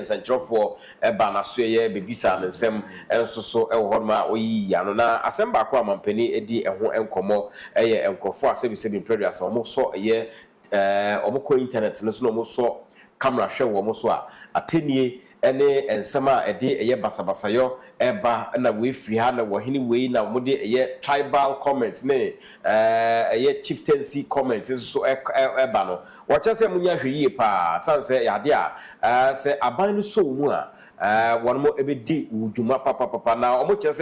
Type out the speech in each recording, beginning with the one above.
nsankyerɛfoɔ ɛba na so yɛ bebisa ne nsɛm enso so ɛwɔ hɔ ma oyi ya no na asɛm baako amampani edi ɛho enkomo ɛyɛ enkrɔfoɔ asɛbi previous ɔmo so ɛyɛ ɔmo kɔ internet no so na ɔmo so camera hwɛ wɔ ɔmo so a atenie ene ensɛm a ɛde ɛyɛ basabasayo ɛba na we free ha na wɔ hene we na ɔmo de ɛyɛ tribal comments ne ɛyɛ chieftaincy comments so ɛba no wɔkyɛ sɛ munya hwɛ yie pa sanse yade a sɛ aban no so mu a wɔn mo ɛbɛdi wudwuma papa na ɔmo kyɛ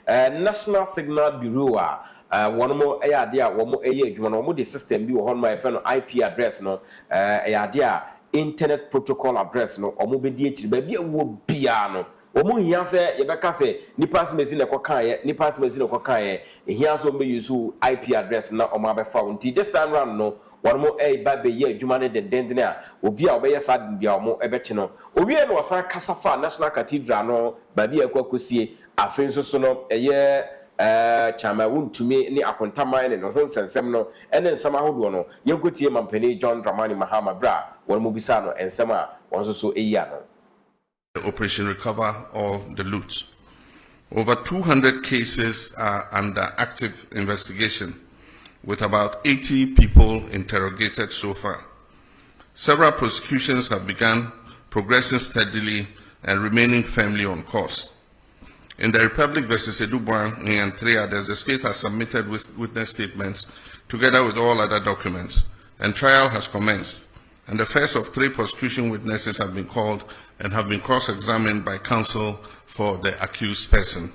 sɛ National Signal Bureau a wɔn mo ɛyɛ ade a wɔn mo ɛyɛ adwuma no ɔmo de system bi wɔ hɔ no ma yɛfɛ no IP address no ɛyɛ ade a internet protocol address no omo be di ekiri ba bia wo bia no omo hia se ye beka se nipa smesi na kokan ye hia so be use IP address na omo abefa until this time round no one mo ba be ye adwuma ne dendenden a obi a obeye sad bia omo ebechi no owie no osan kasafa National Cathedral no ba bia kwakosie afen so no eye chama wuntumi ni akontama ne no ho nsensem no ene nsem ahodo no yenkotie mampani John Dramani Mahama bra won mo bisa no ensem a won so eya no. Operation Recover All the Loot. Over 200 cases are under active investigation, with about 80 people interrogated so far. Several prosecutions have begun, progressing steadily and remaining firmly on course. In the Republic versus Edubwan and Triades, the state has submitted witness statements together with all other documents, and trial has commenced. And the first of 3 prosecution witnesses have been called and have been cross-examined by counsel for the accused person.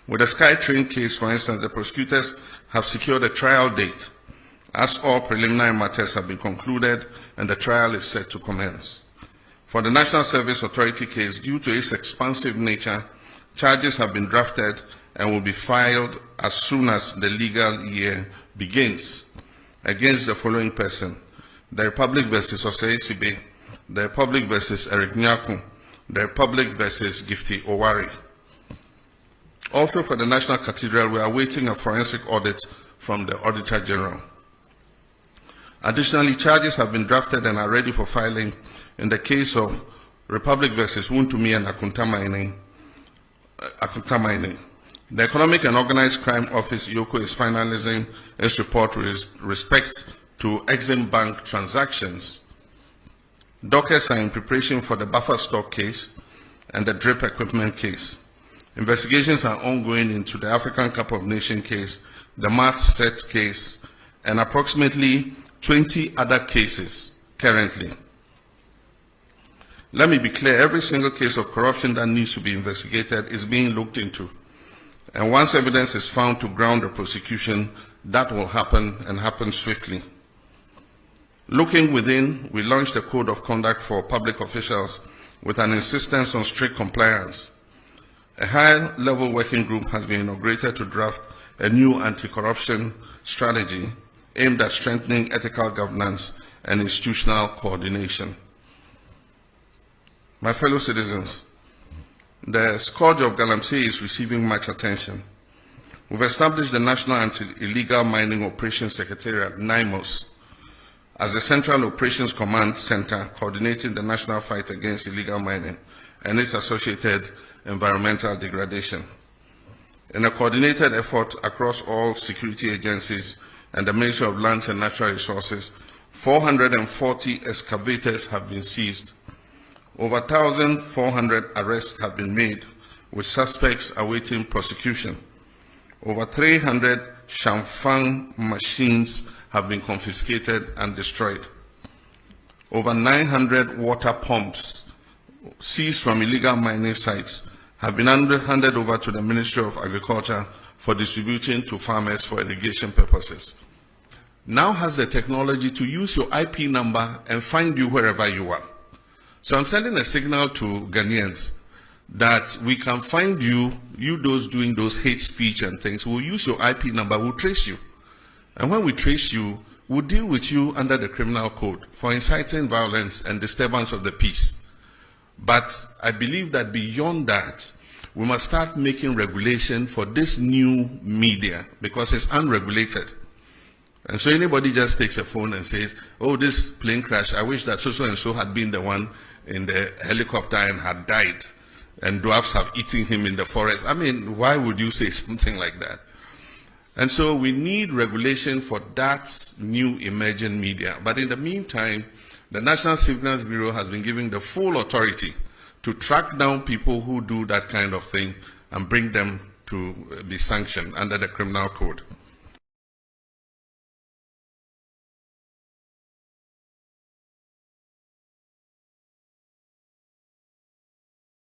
With the SkyTrain case, for instance, the prosecutors have secured a trial date, as all preliminary matters have been concluded and the trial is set to commence. For the National Service Authority case, due to its expansive nature, charges have been drafted and will be filed as soon as the legal year begins against the following person: the Republic versus Osoode, the Republic versus Eric Nyaku, the Republic versus Gifty Owari. Also for the National Cathedral, we are awaiting a forensic audit from the Auditor General. Additionally, charges have been drafted and are ready for filing in the case of Republic versus Wuntumi and Akuntamaine. The Economic and Organized Crime Office, IOCO, is finalizing its report with respect to Exim Bank transactions. Dockets are in preparation for the buffer stock case and the drip equipment case. Investigations are ongoing into the African Cup of Nations case, the Math Set case, and approximately 20 other cases currently. Let me be clear, every single case of corruption that needs to be investigated is being looked into. And once evidence is found to ground the prosecution, that will happen and happen swiftly. Looking within, we launched a code of conduct for public officials with an insistence on strict compliance. A high-level working group has been inaugurated to draft a new anti-corruption strategy aimed at strengthening ethical governance and institutional coordination. My fellow citizens, the scourge of Galamsey is receiving much attention. We've established the National Anti-Illegal Mining Operations Secretariat, NIMOS, as the Central Operations Command Center coordinating the national fight against illegal mining and its associated environmental degradation. In a coordinated effort across all security agencies and the Ministry of Lands and Natural Resources, 440 excavators have been seized. Over 1,400 arrests have been made, with suspects awaiting prosecution. Over 300 Shamfang machines have been confiscated and destroyed. Over 900 water pumps seized from illegal mining sites have been handed over to the Ministry of Agriculture for distributing to farmers for irrigation purposes. Now has the technology to use your IP number and find you wherever you are. So I'm sending a signal to Ghanaians that we can find you those doing those hate speech and things. We'll use your IP number, we'll trace you. And when we trace you, we'll deal with you under the criminal code for inciting violence and disturbance of the peace. But I believe that beyond that, we must start making regulation for this new media because it's unregulated. And so anybody just takes a phone and says, oh, this plane crash, I wish that so-so and so had been the one in the helicopter and had died, and dwarfs have eaten him in the forest. I mean, why would you say something like that? And so we need regulation for that new emerging media. But in the meantime, the National Surveillance Bureau has been given the full authority to track down people who do that kind of thing and bring them to be sanctioned under the criminal code.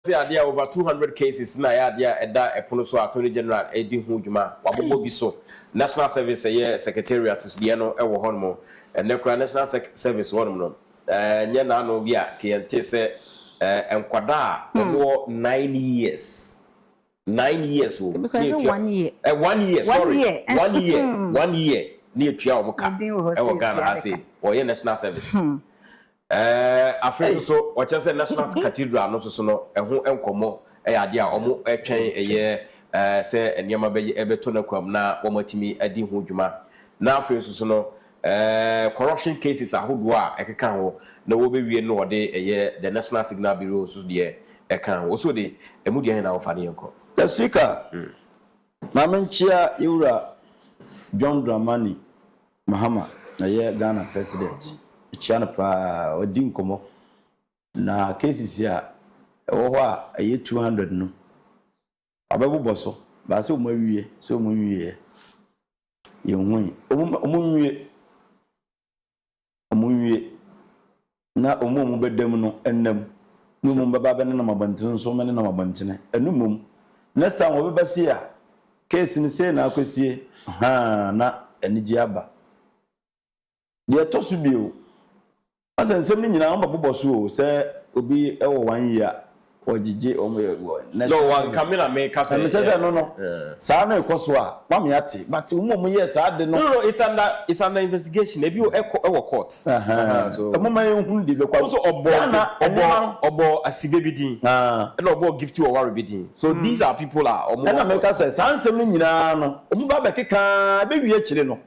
There are over 200 cases na ya dia eda epono so Attorney General edi hu dwuma wabobo bi so National Service Secretariat so de no e wo honmo enekra National Service honmo no nye na no bi a kente se enkwada omo 9 years 9 years o because 1 year 1 year sorry 1 year 1 year ni etua omo ka e wo Ghana ha say wo ye National Service after so what you say National Cathedral no so no eho enkomo ade a omo etwen say enema be ebeto na kwam na womatimi adi ho dwuma na after so no corruption cases ahodo a ekeka ho na wo be wie no wode the National Signal Bureau so de eka ho so de emu de na wo fa ne enko the speaker Mamenchia Yura John Dramani Mahama na Ghana president Chiana pa odin komo na cases ya wo ho a 200 no ababu boso ba se o mawie se o mawie ye hu omunwie na omumu bedam no ennam no mum baba be na mabantin so me na mabantine enumum next time wo be basi a case ni se na akosie na enigi aba de to so bio asan sem ni nyina on babo so say obi e wo 1 year ojije o me no one camera me ka say no sa na ekoso a ma me ate but umom ye sa de no it's under investigation ebi e wo court so umom ye hu di be kwa so obo asibe bidin na obo gift you worry bidin so these are people are na me ka say sa nsem ni nyina no obi ba be keka be wie kire no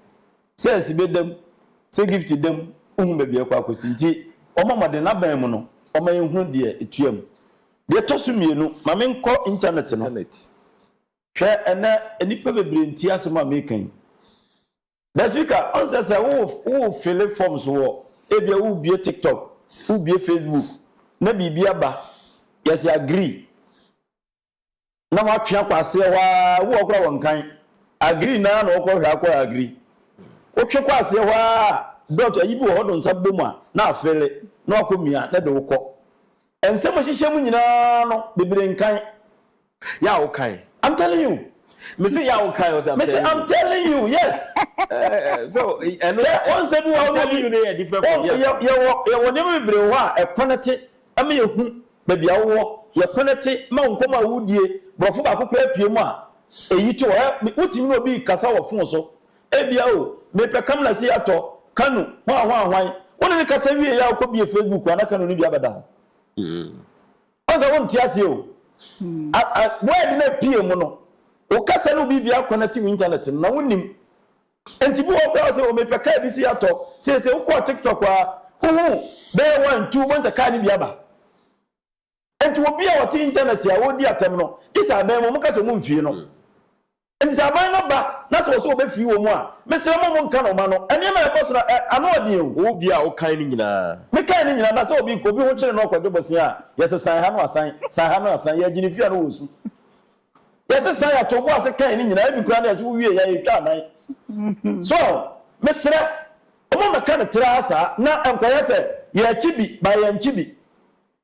say asibe dem say gift dem hu be bia kwa akosi nti omamade na ban mu no omaye hu de etuam de tosu mienu mame nko internet no hwe ene enipa bebre nti asema mekan the speaker on say wo fill forms wo ebia wo bie TikTok wo bie Facebook na bibia ba yes agree na wa twa kwase wo okra wonkan agree na na okra hwa akwa agree wo twa kwase wa dot ayibi wo hodon sabemu a na afele na akomia na de wokọ ensem hihye mu nyina no bebre nkan ya wokan I'm telling you me say ya wokan I'm telling you yes so and one said we are telling you they different from yes you woni bebre ho a ekonete ama yehu baby awo ye konete ma nkoma wudie brofo ba kokwa apie mu a eyi to wotimi no bi kasa wo fon so ebia o me pe kamna si ato kanu hwan woni kasa wie ya ko bi Facebook ana kanu ni bi abada Oza won tiase o word na pie mu no o kasa no bibia connect with internet na wonim enti bi wo kwa se o mepeka bi si ato se wo TikTok a hu be 1 2 won ka ni bia ba enti wo bia wo ti internet a wo di atam no isa ba mu kasa mu mfie no enti sa ba no ba na so o be fi wo mu a mesere mo nka no ma no ene ma e so ano odi o wo bia o kan ni nyina me kan ni nyina na so obi ho kire no kwadwo bosia a yes san ha no asan ya gini fia no wosu yes san ya to bo ase kan ni nyina ebi kura na yes wo wie ya etwa nan so mesere omo meka na tira asa na enkwaya se ya chibi ba ya nchibi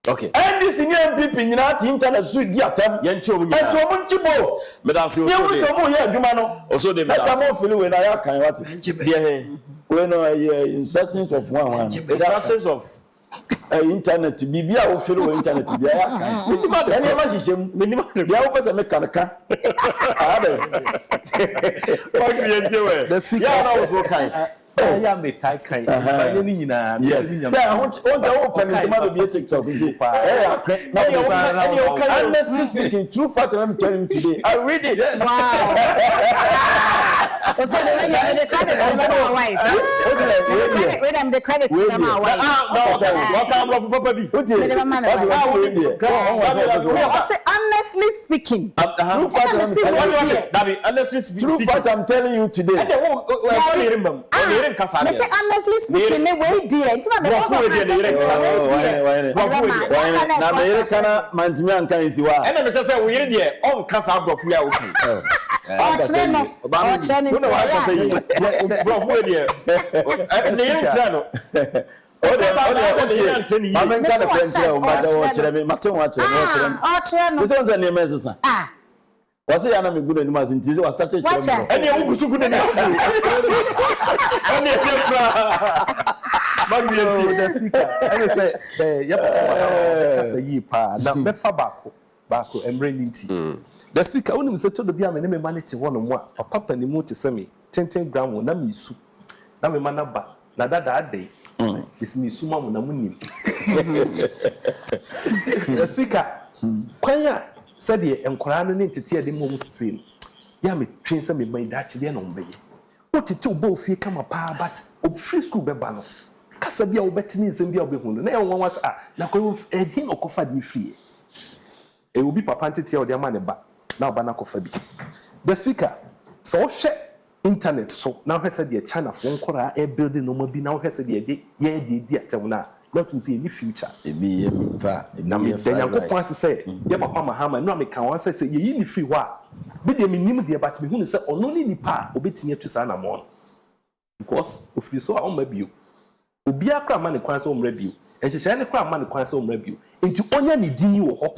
okay and this new MPP nyina ti internet so di atam ya nchi omu nyina and omu nchibo me da se Osode ye so mu ya adwuma no Osode me da asa mo fili we na ya kan wati dia we no instructions of one instructions of internet bibia wo fili we internet bia ya kan ntima de ene ma hihiem bia wo pese me kanka ade fuck ye ntewe ya na wo so kan ya me kai kai ba ni nyina yes say on the open ntima be TikTok nti honestly speaking true fact I'm telling you today I read it wow Osoode when the credit is my wife. Wait, I'm the credit is my wife. What kind of papa be? Honestly speaking. True fact I'm telling you today. Honestly speaking, we dear. It's not na me kana mantimi anka nsiwa ene me tse we yire de on kasa agrofu ya okay agrofu de ne yire tira no amen kana pentra o mata wo kire me mate wo kire me so nza ne mesesa wase ya na me guno ni ma sinti wa start kire me ene wo gusu guno ni afu ene e fra the speaker. I say, Kasa yi pa na befa bako emre ninti. The speaker onim say to do bia me ne manage one mo a papa ni mu te se me 10 gram na me su na me manaba na dada ade is me su ma mo na munim. The speaker kwanya said the enkora no ne tete de mo sin ya me twin se me ban da kide na ombe wo tete obo fie kama pa but ob free school beba no Kasa bia obetini nsem bia obehunu na enwa was na ko ehin okofa di free e obi papa ntete o de ama ne ba na oba na kofa bi the speaker so hwe internet so na hwe se de china fo nkora e building no ma bi na hwe se de di atem na tum say any future ebi ye ba na me Yankopon se ye papa Mahama no ameka wan se ye yi ni free wa bi de me nim de but me hunu se ono ni nipa obetimi atu sa na mo because ofiri so a o ma bio obi akra ma ne kwan so omra bio ehyehyɛ ne kra ma ne kwan so omra bio enti onya ne din wo ho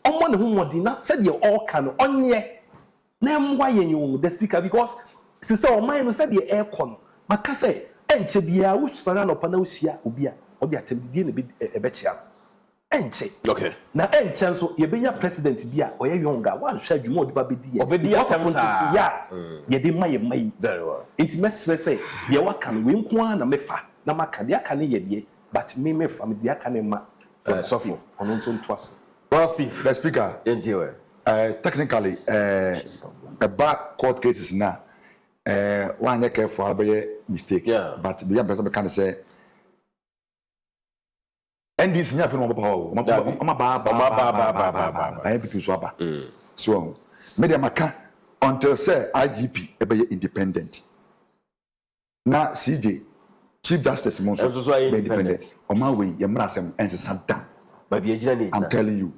omo ne ho modi na said ye all can onye na mwa yenyo the speaker because sise o man no said ye air con maka say enche bia wo sara no pa na ohia obi a obi atambidie ne be ebechia enche okay na enche so ye benya president bia oye yonga wan hwa adwuma odi ba bedi ye obedi atamsa ya ye de maye mai very well enti mesre say ye wakan we nko na mefa na maka dia ka ne yedie but me family dia ka ne ma sofo ono nto ntoaso well Steve the speaker enjewe technically about court cases na one year careful about mistake but the person can say NDC nya fun mo ba I have to swap so media maka until say IGP e be independent na CJ Chief Justice Monso be independent o ma we ye mra asem ense santa ba bi agina ne I'm telling you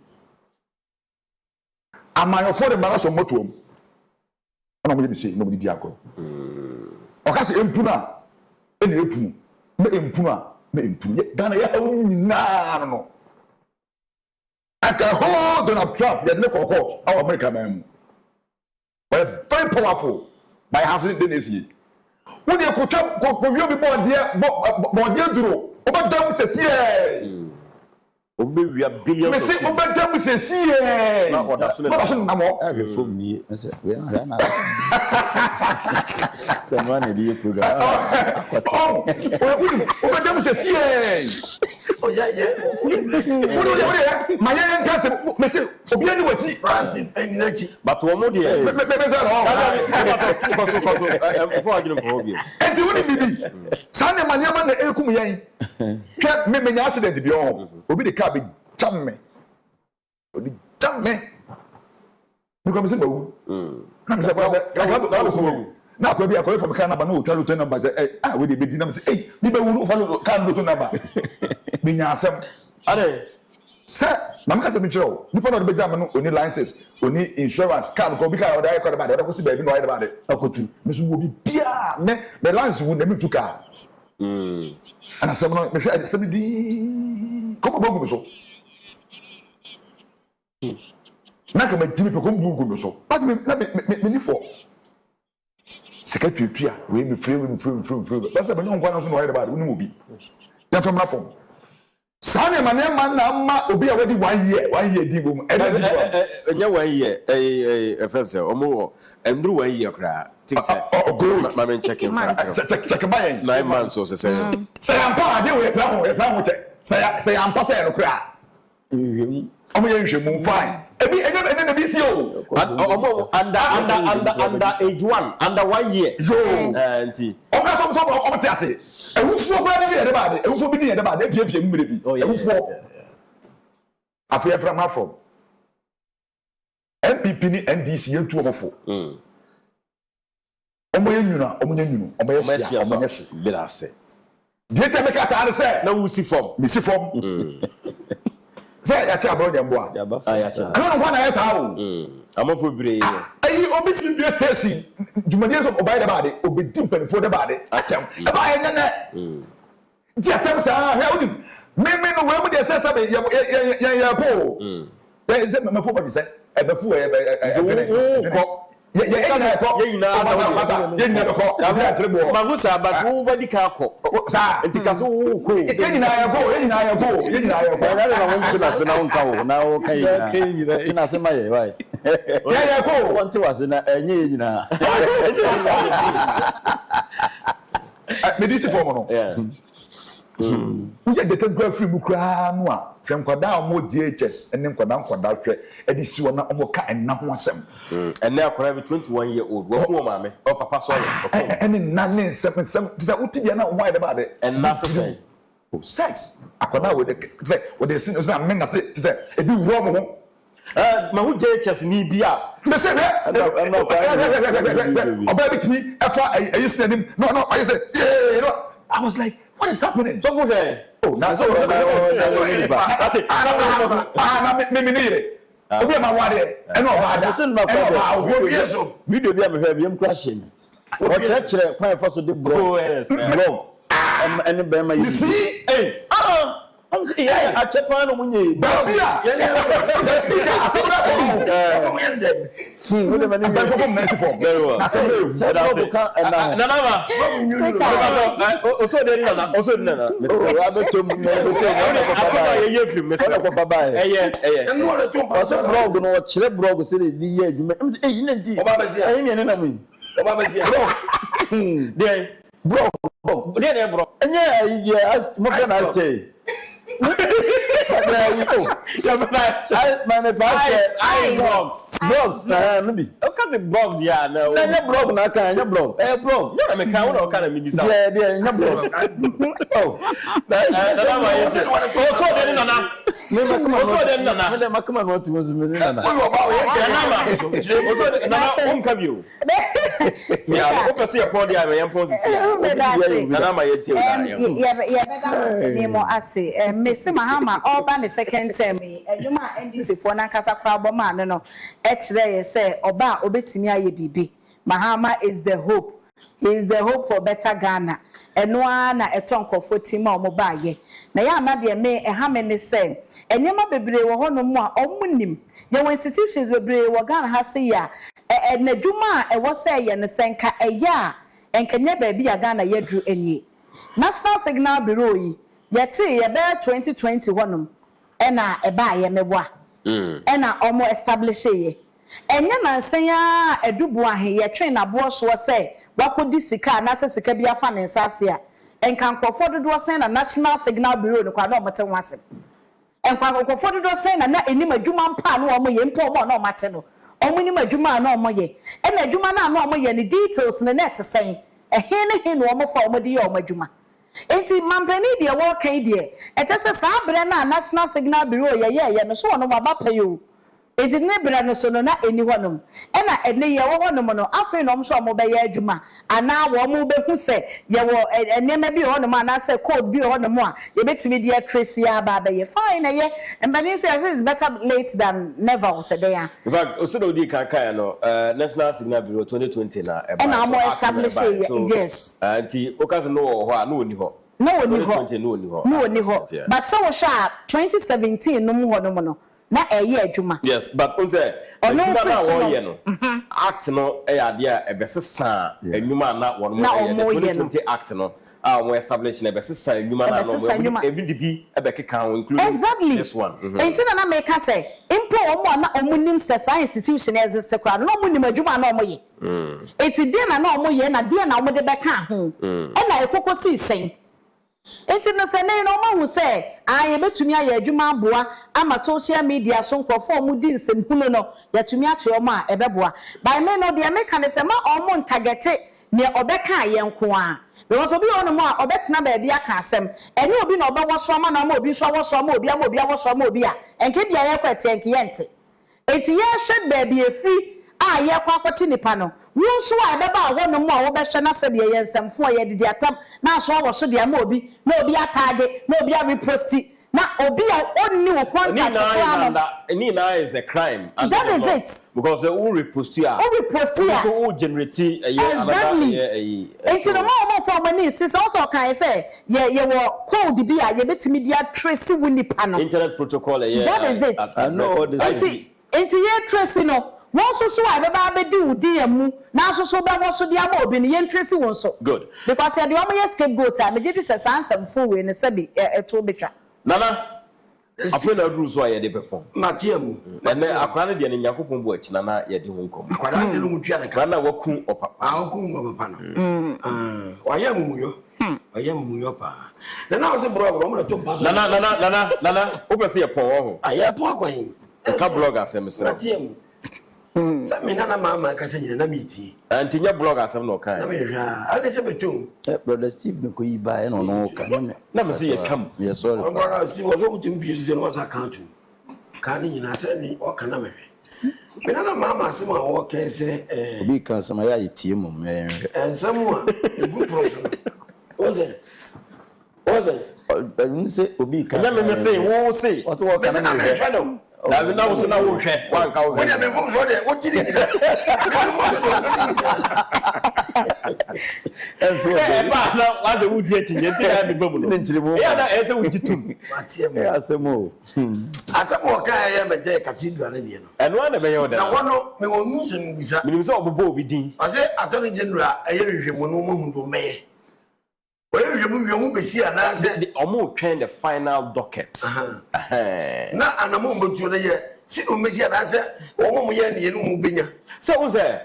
amayo for the maraso motuom ana mo ye say no mo di akọ o ka se empuna ene empunu me empuna me empunu Ghana ya nyina no aka hold Donald Trump ye ne court our America man but very powerful by having the nation when you ko wi obi body duro obadam sesiye obi wi billion me say obadam sesiye na oda so na mo e fom ni me say we na the man dey program obadam sesiye yeah my young cousin me say obi ani wachi Francis Eninachi but wo mo de me say no before I get go obi enti woni bibi sa ne maniama na ekum yan hwe me nya accident bi on obi de car be jam me obi jam me me come say bawu na me say ba na ko bi akọ from car number no tell number say we dey be di na me say bi be wu no follow car number me nya asem ade sir na me ka say me chiro nipa no be jam no oni license oni insurance car ko bi ka o da ko ba de ko si ba bi no o da ba de akotu me so wo bi bia me license wo na me tuka ana sɛ no me hwɛ ade sɛ me di ko ba gu so na ka me timi pe ko gu so but me ni fo sika tuatua we me free ba sɛ me no nkwa no so no ɔyɛ ba de woni mo bi ya fam na fam saa ne ma na ma obi a wadi 1 year di bom enya 1 year offense omo endru 1 year kra think say ma men check in check by 9 months so say ampa ade we tra ho check say ampa say no kra omo ye nhwemu fine ebi enya baby see o. Under age 1, under 1 year. Yo. Auntie. Oka so o ti ase. Ewufo ba ni ye de ba de. Ewufo bi ni ye de ba de pie mu bi. Ewufo. Afia from afro. MPP ni NDC yentu ofofo. Omo ye nyuna, omo ye nyunu, omo ye sia, omo ye se. Bila se. Die te make asa ade se. Na wusi form. Mi si form. Say ya cha bro nyambo a. Ya ba. Ya cha. Kana no kwa na ye sa o. Amofo bire ye. Ayi obi fi bi station. Jumadi so obai de ba de, obi dim penfo de ba de. Atem. E ba ye nyane. Ji atem sa ha odi. Me no we mu de se se be ye po. Ye se me fo ba bi se. E be fu e ko. Ye ina ko. Ye ina ko. Ya bi atrebo. Magusa but who body ka ko. Sa Ntikaso wo ko. ye ina ye ko. Na le na won se na won ka wo na wo kai na. Tina se ma ye wai. Ye ko. Won ti wase na enye ye nyina. Me disi form no. Yeah. Uye de tempo free mu kra no a frem kwada omo DHS ene kwada hwe edi si wona omo ka enna ho asem Ene akora be 21 year old. Wo ko mama. O papa sorry. ene na ne nsem tisa utibia na why de ba de Enna se say. oh sex akwada we de say we de sin na men na say tisa edi wuro mo ho Ma hu JHS ni bia. me say oba bitimi efa ayi stadim no I say yeah you know I was like what is happening So for here. oh na so That's it. na me ni obi ma wade ene oba ada Listen na ene kwa video bi am hwe bi am crash me. O chere kwan fa so de bro. Ene be ma yi. you see Hey. I'm saying yeah, a chepa no munye. Babia the speaker asebra ko Wo de mani. ben for mercy for Very well. na say Se do ka na. Na ma. Osoode ni na. Osoode na. Oh, abetom na Akoma ye ye film. Ko ko fa ba e. Eye. eno le to O so blog no chere blog se di ye adwuma. Eh yi na ndi. Oba bazia. Eh ni na mu. Oba bazia. Dey. Blog. Dey bro. Enye ye as mo kana say. Blogs na no bi. O ka the blog dia na. Na nya blog na kan nya blog. Blog. Na me kan wona o ka na mi bisa. Dia nya blog. Oh. Na ma ye se. Osoode ni na. Me makuma. Osoode ni na. Me de makuma no ti mo me na. Na ma. Osoode na on ka bi o. Ya o pese e pon dia me yem pon sisi. Na ma ye ti o na. Ye beda ni mo ase. Pres Mahama oba the second term eduma NDC for na kasa kwabo ma no ekire ye say oba obetimi aye bibi. Mahama is the hope. He is the hope for better Ghana. Eno na etonkofo tima omoba ye. Na ya na de me ha me ne say enyema bebre wo hono mu a omunim. Ye institutions bebre wo Ghana ha say ya enadwuma e wo say ye ne senka eya enkenya ba bi ya Ghana yedru enie. National Signal Bureau yi yete ye be 2020 honum ena eba ye meboa ena omo establish ye enya nansen ya edubu ahe ye twen na bo so se wakodi sika na se sika bia fa ne nsase a enka nkofo dodo sen na National Signal Bureau no kwa na omete ho asem enka nkofo dodo sen na enim adwuma mpa no omo ye mpa omo na omate no omo enim adwuma na omo ye ena adwuma na omo ye ne details ne net sen ehene no omo fa omo de ye omo adwuma enti mampani de wo kan de etese saa bre na National Signal Bureau ye no so wono ba payo enti ne bre no so no na eni honom e na ene ye wo honom no afi no so mo be ye adwuma ana wo mo be hu se ye wo enema bi honom ana se code bi honom a ye betimi de trace ya ba be ye fine ye mbani say it's better late than never so there in fact Osoode di kan no National Signal Bureau 2020 na e ba na mo establish yes anti okaze no ho a no oni ho no oni ho but so we sha 2017 no mu honom no na eye adwuma yes but on say adwuma na wo ye no act no e ade a e besesa adwuma na wo no 2020 act no we establish na besesa adwuma na no every e be keka including exactly this one enti na make say impo omo na omunim sesa institution exist kwa no omunim adwuma na omo ye enti de na omo ye na de na omo de be ka ho e na ekokosi sen Enti no se ne no ma hu se aye betumi aye adwuma aboa ama social media so nkofo mu di nsempulu no yatumi ache omo a ebeboa by me no de me kan se ma omo ntagete ne obeka aye nko a because obi ono mo a obetena ba bia ka asem ene obi na obewo so ama na ma obi so wo so ama obi ama obi awo so ama obi a enke bia ye kwete enke yente enti ye hwe ba bia free a ye kwa kwachi nipa no wonso a beba a wono mo a wo behwe na se bia ye nsemfo a ye didi atam na so wo so dia ma obi na obi atage na obi a reposti na obi a onni wo contact ni na is a crime and that is it because the who repost ya so who generate exactly enti no mo for money since also kan say ye wo code bi a ye betimi dia trace wi nipa no internet protocol that is it I know all this enti ye trace no won so a beba be di udi amu na so be wo so dia ma obi ne ye trace won so good because the omo ye scapegoat a me give this answer full we ne sabi eto betwa nana afei na duru so a ye de pepon Matiamu. ene akwa ne de ne yakopon bu achi na ye de ho nkom Akwada de no mutua na na waku opapa oku ngo papa no. Waya mumuyo. Waya mumuyo pa. Na wo se bro mo na to paso. Nana opese ye pon wo ho Aya po akwan. ka blogger asem sra Matiamu. Sami Nana Mahama Kasa nyina na miti. antinya blogger asem no kan Na me hwa. Ade se betum. brother Steve no ko yi ba no no ka na me se ye kam yes sorry Brother Steve was what you be se no was account. Kan nyina se ni o kana me hwe. Me Nana Mahama asem a wo ka se obi kan sama ya yitie mum ensemu a egu proso. Oze say obi kan na me say wo say o so wo kan na me hwe. na we na wo so na wo hwe wan ka wo When I'm from Zode, what did you ba na wa ze wudi echi nyente ya bi bamu no ya na ese wudi tum asemo Asamo ka ya me de cathedral ne no. eno na be ye oda Na wono me won nsem bisa. minim se obobo obi din Ase attorney general eye hwehwemu no mo hundo meye. Oye hwehwemu besi ana se omo twen the final docket na anamo mbotuo ne ye si o mesi ana se omo mo ye ne no mu benya. so we say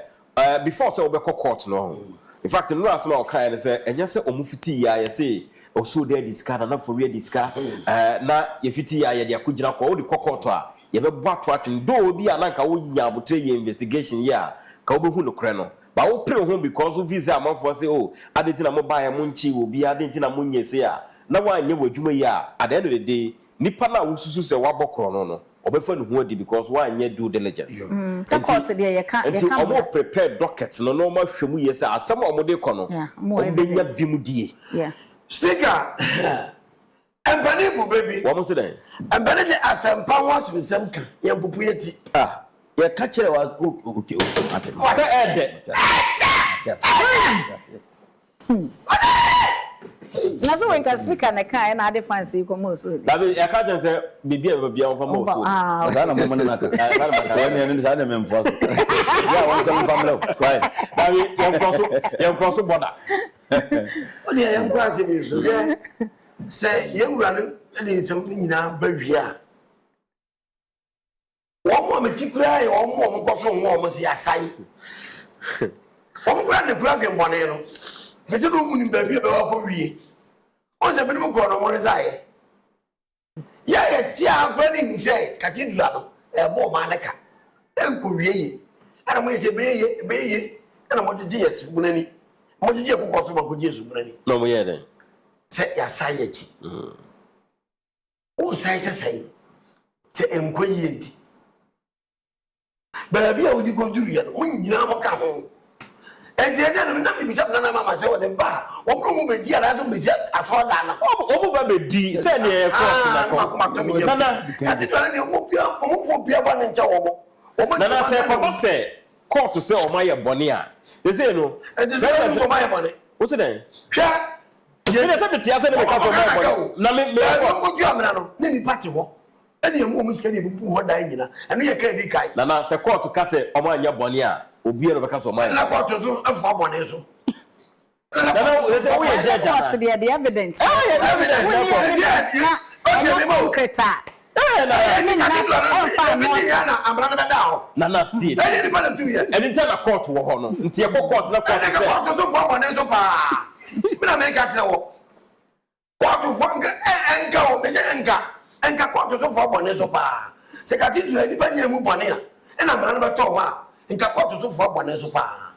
before say obekọ court no in fact no asema o kan ne say enye se omo fiti ya ye say Osoode diska na for we diska na ye fiti ya ye de akugina ko o de court a ye be bo ato atwen do obi ana nka wo nya abotre ye investigation ya ka wo be hu no kre no ba wo pre ho because of visa amanfo say oh adenti na mo ba ya mo nchi obi adenti na mo nye say a na wa anye wadwuma ya at the end of the day nipa na wo susu say wa bokro no obefa no ho adi because wa anye due diligence the court there you can omo prepare docket no no ma hwemu ye say asem omo de kɔ no ombenya bimu die yeah Speaker Empani bu baby. What was it? Empani say asempa was with some can. Yampupu yeti. ya ka kire was okay ate What ede? Na so when ka speaker na kan na ade fancy ko mo so. Na be ya ka jen say bibia bibia on fa mo so. Za na mo mo na ka. Wani ni sa na me mfo so. Ya won ka family right. Na be yam cross border. Oni yam cross bi so. Say yewura no de nsem nyina ba wia. Wọ́n mọ̀ mi ti kura yẹ wọ́n mọ̀ mi kọ́ so wọ́n mọ̀ si asai. Wọ́n kura ne kura gbẹ̀ mbọ̀nẹ́ no. Fẹsẹ̀ ló mu ni bẹ̀bí ẹ̀ bẹ̀ wá kó wie. Wọ́n sẹ̀ bẹ́ẹ̀ ni mo kọ̀ ọ̀nà wọ́n sá yẹ. Yẹ yẹ tí a kura ní nsẹ́ cathedral no ẹ̀ bọ̀ ọ̀ma ne ka. Ẹ̀ nkò wie yẹ. Ẹ̀na mo yẹ sẹ́ bẹ́ẹ̀ yẹ ẹ̀na mo jíjí yẹ subúnẹ́ ni. Mo jíjí yẹ kókó so mo kó jí yẹ subúnẹ́ ni. Na mo yẹ dẹ̀. Sẹ́ yà sá yẹ kyi. Wọ́n sá yẹ sẹ́sẹ́ sẹ́ nkó yẹ di. Baby, I would go to you. When you know, come home. And yes, I'm not be something I myself in the bar. What room will be dear as we said, I saw that. Oh, baby, D. Send me a Nana, that is only a move for Pia one and Chow. Nana said, Papa said, call to sell my bonia. They say no. And it's for my money. What's it then? Sure. Yes, I'm come from my money. Now, me party walk. Any woman's can be what dying, and we can't be kind. Nana, say call to Casse, or my bonia, or be a vacancy of mine. I got to do a for one so. No, let's say we are judging the evidence. Nana still. Anytime a court will honor. Until court, no court. I make it. Court to fanga enka o be se enka court to for bone so pa se ka titu ani ba nya mu bone a na mara no beto ho a enka court to for bone so pa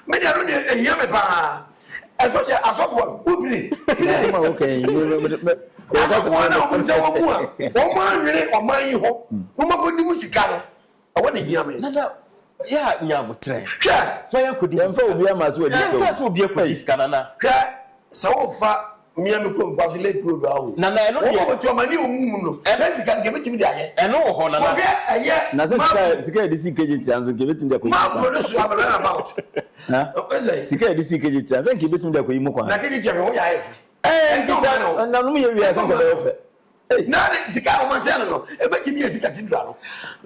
me dia no ne ehia me pa especially asofo ubiri Say ma okay. asofo na o se wo mu a o ma nwere o ma yi ho o ma bodi mu sika no o wona ehia me Nada ya nyabotre. hwɛ So ya kodi. Yemfa obi ama so edi Ya ko. fa so obi ekodi skana na. hwɛ sɛ wo fa mia me krom kwa so le kro do ahu Na eno de. wo to mani o mu no sɛ sika nke betimi de ayɛ Eno wo ho na na. hwɛ ɛyɛ Na say sika edi CKG tianzo nke betum de ko. ma produce abana about Ha? ɔsɛ Sika edi CKG tianzo nke betum de ko yi mu kwa. na keji tɛmɛ wo ya ayɛ Eh, nti no. Na no me ye wi asa ko de fe. na de sika o ma se no ebetimi ye sika tidura no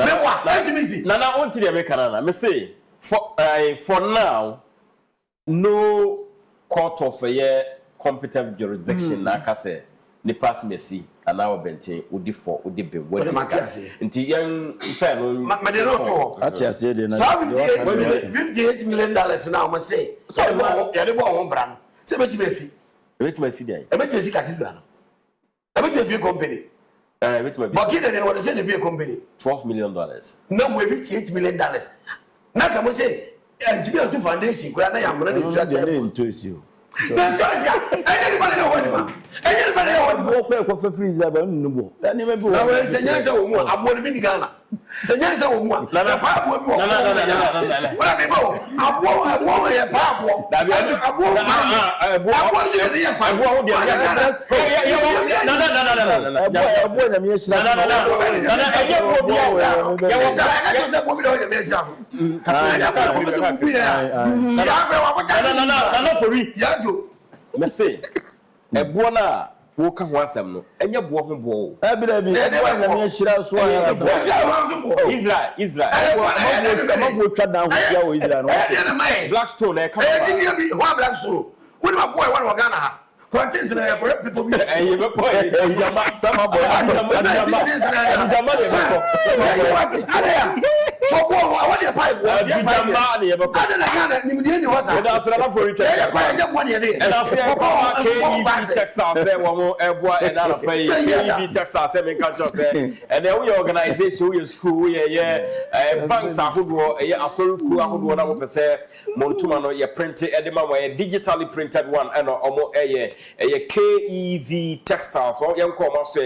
me wa etimi si Nana on ti de me kana na. Me say for now no court of a competent jurisdiction na ka say ni pass mercy and our bentin odi for odi be what discuss. Nti yan fair no. ma de no to Ati ase de na. $58 million na o ma say so ya de bo ho bra no se betimi si Ebetuma si dey. ebetimi sika tidura no ebetimi be company Ebetuma be but kid dem what say dey be a company $12 million. no we $58 million na say mo say engineer to foundation kura na ya mo na de No tua de table ne ntosi o. na tosia anybody know what ma anybody know what Wo pe ko fe freezer ba nnu bo. Da ni me bi wo. na we say nyansa wo mu abo ne bi ni Ghana say nyansa wo mu na pa abo bi wo Na. wala me ba wo abo ye pa abo Dabi abo abo je ne ye pa abo wo de. Na. Ebo na me yeshira. Na enye bo bi asa. ya wo sa bo bi do ye me sia so ya ko ko se bu ya ya be wa ko ta Na for we. ya jo Me say ebo na wo ka ho asem no enye bo ho bo. Abi da bi. Ebo na me yeshira so ya. Israel. Ma bo twa dan ho ya wo Israel no. ya na mai Blackstone e ka. eh di bi ho abla so wo ma boy wa Ghana ha contents na ya people be Eh be boy. Jama sama boy. Jama de be ko. Chopo wa de pipe wa Jama de be ko. ada na Ghana ni mdi ni wasa We da asra na for return. ya kwa je kwa ni de And I say KEV Textile say wo eboa and na pay KEV Textile say me can talk say and then we organization we school we banks ahodo asoruku ahodo na wo pese montuma no ye print e ma we digitally printed one and omo KEV Textiles so yen ko ma so